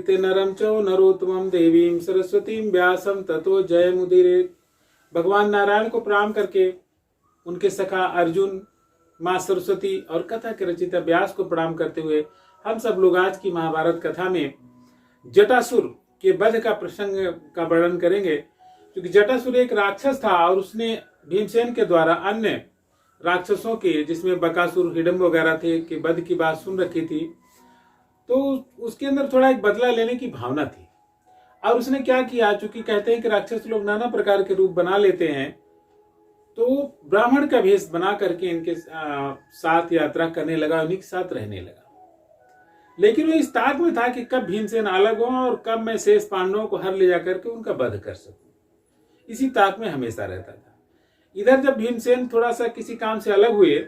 नमस्कृत्य नरं चैव नरोत्तमं देवीं सरस्वतीं व्यासं ततो जयमुदीरयेत्। भगवान नारायण को प्रणाम करके उनके सखा अर्जुन, माँ सरस्वती और कथा के रचयिता व्यास को प्रणाम करते हुए हम सब लोग आज की महाभारत कथा में जटासुर के वध का प्रसंग का वर्णन करेंगे। क्योंकि जटासुर एक राक्षस था और उसने भीमसेन के द्वारा अन्य राक्षसों के, जिसमें बकासुर, हिडम्ब वगैरह थे, के वध की बात सुन रखी थी। तो उसके अंदर थोड़ा एक बदला लेने की भावना थी। और उसने क्या किया, चूंकि कहते हैं कि राक्षस लोग नाना प्रकार के रूप बना लेते हैं, तो ब्राह्मण का भेष बना करके इनके साथ यात्रा करने लगा, उन्हीं के साथ रहने लगा। लेकिन वो इस ताक में था कि कब भीमसेन अलग हो और कब मैं शेष पांडवों को हर ले जाकर के उनका वध कर सकूं। इसी ताक में हमेशा रहता था। इधर जब भीमसेन थोड़ा सा किसी काम से अलग हुए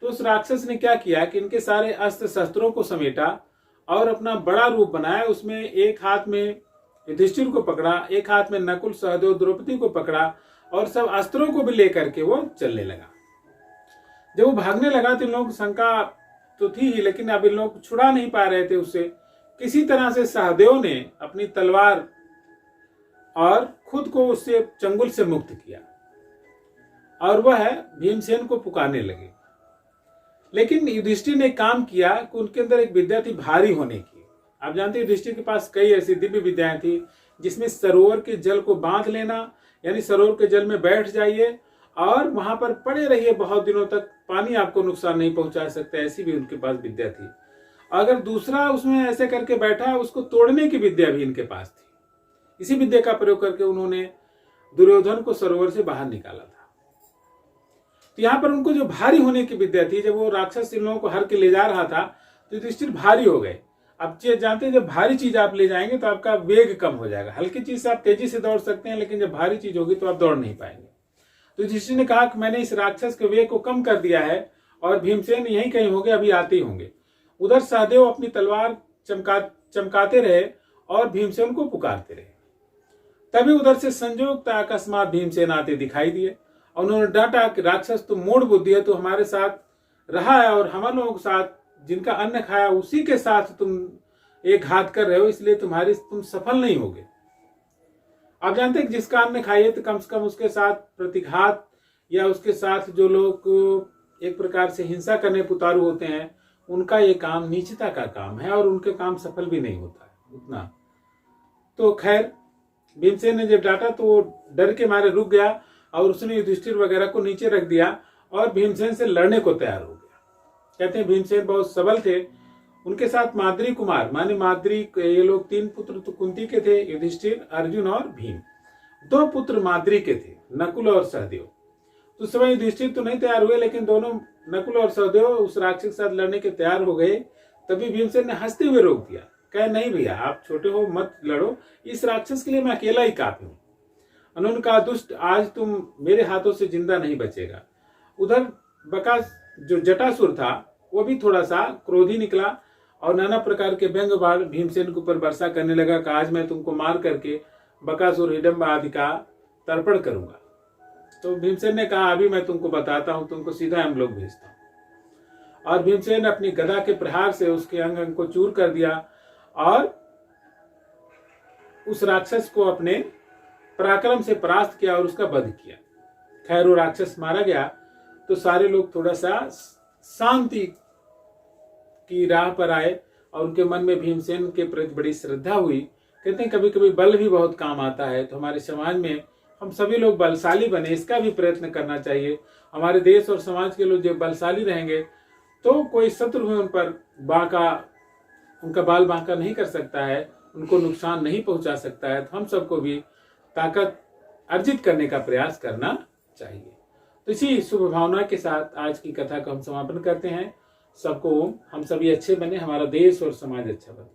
तो उस राक्षस ने क्या किया कि इनके सारे अस्त्र शस्त्रों को समेटा और अपना बड़ा रूप बनाया। उसमें एक हाथ में युधिष्ठिर को पकड़ा, एक हाथ में नकुल, सहदेव, द्रौपदी को पकड़ा और सब अस्त्रों को भी लेकर के वो चलने लगा। जब वो भागने लगा तो इन लोगों को शंका तो थी ही, लेकिन अब इन लोग छुड़ा नहीं पा रहे थे उससे। किसी तरह से सहदेव ने अपनी तलवार और खुद को उससे चंगुल से मुक्त किया और वह भीमसेन को पुकारने लगे। लेकिन युधिष्ठिर ने काम किया कि उनके अंदर एक विद्या थी भारी होने की। आप जानते हैं युधिष्ठिर के पास कई ऐसी दिव्य विद्याएं थी, जिसमें सरोवर के जल को बांध लेना, यानी सरोवर के जल में बैठ जाइए और वहां पर पड़े रहिए बहुत दिनों तक, पानी आपको नुकसान नहीं पहुंचा सकता, ऐसी भी उनके पास विद्या थी। अगर दूसरा उसमें ऐसे करके बैठा, उसको तोड़ने की विद्या भी इनके पास थी। इसी विद्या का प्रयोग करके उन्होंने दुर्योधन को सरोवर से बाहर निकाला था। तो यहाँ पर उनको जो भारी होने की विद्या थी, जब वो राक्षस इन लोगों को हर के ले जा रहा था तो युधिष्ठिर भारी हो गए। अब जानते हैं जब भारी चीज आप ले जाएंगे तो आपका वेग कम हो जाएगा। हल्की चीज से आप तेजी से दौड़ सकते हैं, लेकिन जब भारी चीज होगी तो आप दौड़ नहीं पाएंगे। तो युधिष्ठिर ने कहा कि मैंने इस राक्षस के वेग को कम कर दिया है और भीमसेन यहीं कहीं होंगे, अभी आते ही होंगे। उधर सहदेव अपनी तलवार चमकाते रहे और भीमसेन को पुकारते रहे। तभी उधर से संयोग अकस्मात भीमसेन आते दिखाई दिए और उन्होंने डांटा कि राक्षस तुम मूढ़ बुद्धि है, तो हमारे साथ रहा है और हम लोगों के साथ जिनका अन्न खाया उसी के साथ तुम एक घात कर रहे हो, इसलिए तुम सफल नहीं होगे। आप जानते हैं कि जिसका अन्न खाइए तो कम से कम उसके साथ प्रतिघात या उसके साथ जो लोग एक प्रकार से हिंसा करने पुतारू होते हैं, उनका ये काम नीचता का काम है और उनके काम सफल भी नहीं होता है उतना। तो खैर भीमसेन ने जब डांटा तो वो डर के मारे रुक गया और उसने युधिष्ठिर वगैरह को नीचे रख दिया और भीमसेन से लड़ने को तैयार हो गया। कहते हैं भीमसेन बहुत सबल थे। उनके साथ माद्री कुमार, माने माद्री, ये लोग 3 पुत्र तो कुंती के थे, युधिष्ठिर, अर्जुन और भीम। 2 पुत्र माद्री के थे, नकुल और सहदेव। तो समय युधिष्ठिर तो नहीं तैयार हुए, लेकिन दोनों नकुल और सहदेव उस राक्षस के साथ लड़ने के तैयार हो गए। तभी भीमसेन ने हंसते हुए रोक दिया, कहे नहीं भैया, आप छोटे हो, मत लड़ो, इस राक्षस के लिए मैं अकेला ही काफी हूं। उन्होंने कहा दुष्ट, आज तुम मेरे हाथों से जिंदा नहीं बचेगा। उधर बकास जो जटासुर था वो भी थोड़ा सा क्रोधी निकला और नाना प्रकार के व्यंग बाण भीमसेन के ऊपर वर्षा करने लगा कि आज मैं तुमको मार करके बकासुर, हिडम्ब आदि का तर्पण करूंगा। तो भीमसेन ने कहा अभी मैं तुमको बताता हूं, तुमको सीधा हम लोग भेजता हूं। और भीमसेन अपनी गदा के प्रहार से उसके अंग अंग को चूर कर दिया और उस राक्षस को अपने पराक्रम से परास्त किया और उसका वध किया। खैर वो राक्षस मारा गया तो सारे लोग थोड़ा सा शांति की राह पर आए और उनके मन में भीमसेन के प्रति बड़ी श्रद्धा हुई। कहते हैं कभी कभी बल भी बहुत काम आता है, तो हमारे समाज में हम सभी लोग बलशाली बने, इसका भी प्रयत्न करना चाहिए। हमारे देश और समाज के लोग जब बलशाली रहेंगे तो कोई शत्रु है उन पर उनका बाल बांका नहीं कर सकता है, उनको नुकसान नहीं पहुंचा सकता है। तो हम सबको भी ताकत अर्जित करने का प्रयास करना चाहिए। तो इसी शुभ भावना के साथ आज की कथा को हम समापन करते हैं। सबको हम सभी अच्छे बने, हमारा देश और समाज अच्छा बने।